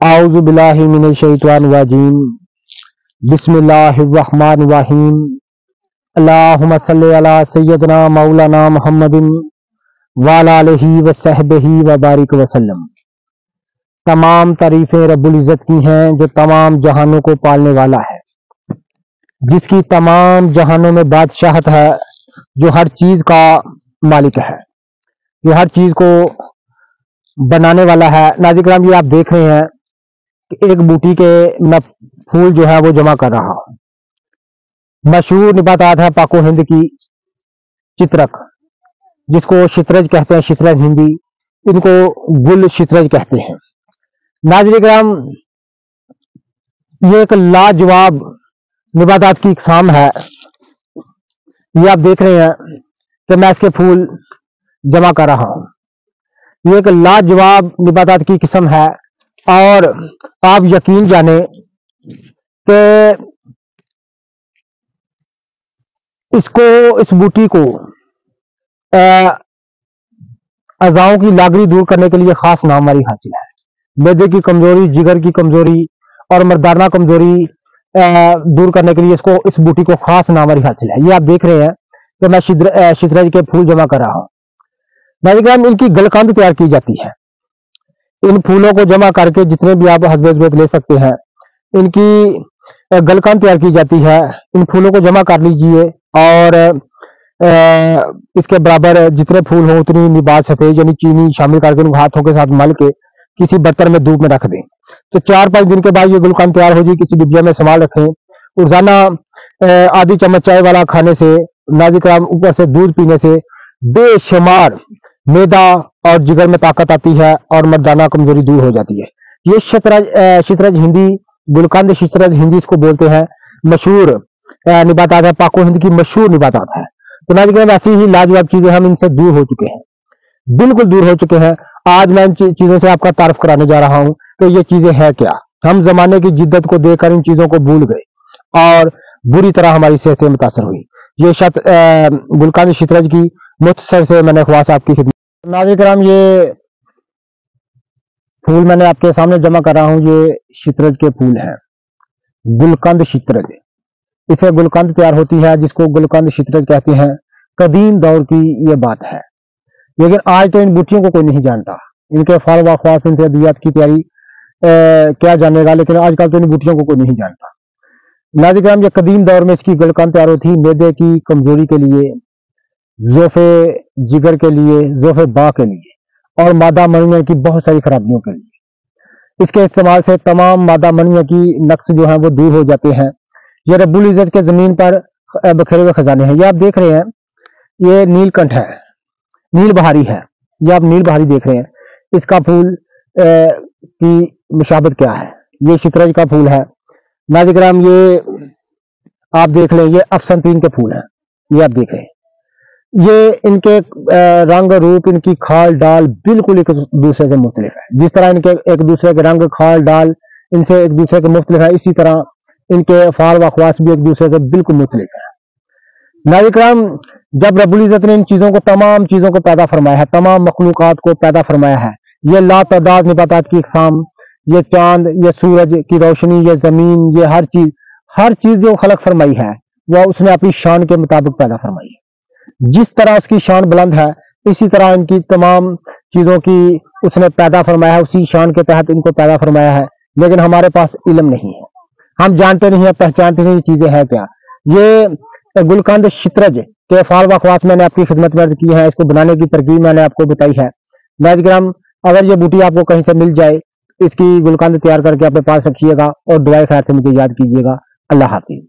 اعوذ باللہ من الشیطان الرجیم بسم اللہ الرحمن الرحیم اللہم صلی علی سیدنا مولانا محمد وعلی آلہ وصحبہ وبارک وسلم۔ تمام تعریفیں رب العزت کی ہیں جو تمام جہانوں کو پالنے والا ہے، جس کی تمام جہانوں میں بادشاہت ہے، جو ہر چیز کا مالک ہے، جو ہر چیز کو بنانے والا ہے۔ ناظرین کرام، یہ آپ دیکھ رہے ہیں کہ ایک بوٹی کے میں پھول جو ہے وہ جمع کر رہا ہوں۔ مشہور نباتات ہے پاک و ہند کی چترک، جس کو شترج کہتے ہیں، شترج ہندی، ان کو گل شترج کہتے ہیں۔ ناظرین کرام، یہ ایک لاجواب نباتات کی اقسام ہے۔ یہ آپ دیکھ رہے ہیں کہ میں اس کے پھول جمع کر رہا ہوں۔ یہ ایک لاجواب نباتات کی قسم ہے، اور آپ یقین جانیں کہ اس بوٹی کو اعضاؤں کی لاغری دور کرنے کے لیے خاص ناموری حاصل ہے۔ معدے کی کمزوری، جگر کی کمزوری اور مردانہ کمزوری دور کرنے کے لیے اس بوٹی کو خاص ناموری حاصل ہے۔ یہ آپ دیکھ رہے ہیں کہ میں شترج کے پھول جمع کر رہا ہوں۔ ناظرین، ان کی گلقند تیار کی جاتی ہے۔ ان پھولوں کو جمع کر کے جتنے بھی آپ حسب لے سکتے ہیں، ان کی گلقند تیار کی جاتی ہے۔ ان پھولوں کو جمع کر لیجئے اور اس کے برابر جتنے پھول ہوں اتنی نبات سفید یعنی چینی شامل کر کے ان ہاتھوں کے ساتھ مل کے کسی برتن میں دھوپ میں رکھ دیں، تو 4-5 دن کے بعد یہ گلقند تیار ہو جائے۔ کسی ڈبیا میں سنبھال رکھیں۔ روزانہ آدھی چمچ چائے والا کھانے سے، ناظرین کرام، اوپر سے دودھ پینے سے بے شمار معدہ اور جگر میں طاقت آتی ہے اور مردانہ کمزوری دور ہو جاتی ہے۔ یہ شترج ہندی، گلقند شترج ہندی اس کو بولتے ہیں، مشہور نباتات ہے، پاک و ہند کی مشہور نباتات ہے۔ تو ناظرین، ایسی ہی لاجواب چیزیں ہم ان سے دور ہو چکے ہیں، بالکل دور ہو چکے ہیں۔ آج میں ان چیزوں سے آپ کا تعارف کرانے جا رہا ہوں کہ یہ چیزیں ہیں کیا۔ ہم زمانے کی جدت کو دیکھ کر ان چیزوں کو بھول گئے اور بری طرح ہماری صحتیں متاثر ہوئی۔ یہ گلقند شترج کی مختصر سے میں نے خواص آپ کی خدمت۔ ناظرین کرام، یہ پھول میں نے آپ کے سامنے جمع کر رہا ہوں، یہ شترج کے پھول ہیں، گلقند شترج۔ اسے گلقند تیار ہوتی ہے، جس کو گلقند شترج کہتے ہیں۔ قدیم دور کی یہ بات ہے، لیکن آج تو ان بوٹیوں کو کوئی نہیں جانتا۔ ان کے پھل و خواص، ان سے ادویات کی تیاری کیا جانے گا، لیکن آج کل تو ان بوٹیوں کو کوئی نہیں جانتا۔ ناظرین کرام، یہ قدیم دور میں اس کی گلقند تیار ہوتی، معدے کی کمزوری کے لیے، ضعف جگر کے لیے، ضعف باں کے لیے، اور مادہ منویہ کی بہت ساری خرابیوں کے لیے۔ اس کے استعمال سے تمام مادہ منویہ کی نقص جو ہیں وہ دور ہو جاتے ہیں۔ یہ رب العزت کے زمین پر بکھرے ہوئے خزانے ہیں۔ یہ آپ دیکھ رہے ہیں، یہ نیل کنٹھ ہے، نیل بہاری ہے۔ یہ آپ نیل بہاری دیکھ رہے ہیں، اس کا پھول کی مشابت کیا ہے؟ یہ شترج کا پھول ہے۔ ناظرین کرام، یہ آپ دیکھ لیں، یہ افسنتین کے پھول ہیں۔ یہ آپ دیکھ رہے ہیں، یہ ان کے رنگ روپ، ان کی کھال ڈال بالکل ایک دوسرے سے مختلف ہے۔ جس طرح ان کے ایک دوسرے کے رنگ، کھال ڈال ان سے ایک دوسرے کے مختلف ہے، اسی طرح ان کے فال و خواص بھی ایک دوسرے سے بالکل مختلف ہے۔ ناظرین کرام، جب رب العزت نے ان چیزوں کو، تمام چیزوں کو پیدا فرمایا ہے، تمام مخلوقات کو پیدا فرمایا ہے، یہ لا تعداد نباتات کی اقسام، یہ چاند، یہ سورج کی روشنی، یہ زمین، یہ ہر چیز جو خلق فرمائی ہے وہ اس نے اپنی شان کے مطابق پیدا فرمائی ہے۔ جس طرح اس کی شان بلند ہے، اسی طرح ان کی تمام چیزوں کی اس نے پیدا فرمایا ہے، اسی شان کے تحت ان کو پیدا فرمایا ہے۔ لیکن ہمارے پاس علم نہیں ہے، ہم جانتے نہیں ہیں، پہچانتے نہیں یہ چیزیں ہیں کیا۔ یہ گلقند شترج کے فال و خواص میں نے آپ کی خدمت میں عرض کی ہے، اس کو بنانے کی ترکیب میں نے آپ کو بتائی ہے۔ ناظرین کرام، اگر یہ بوٹی آپ کو کہیں سے مل جائے، اس کی گلقند تیار کر کے اپنے پاس رکھیے گا اور دعائے خیر سے مجھے یاد کیجیے گا۔ اللہ حافظ۔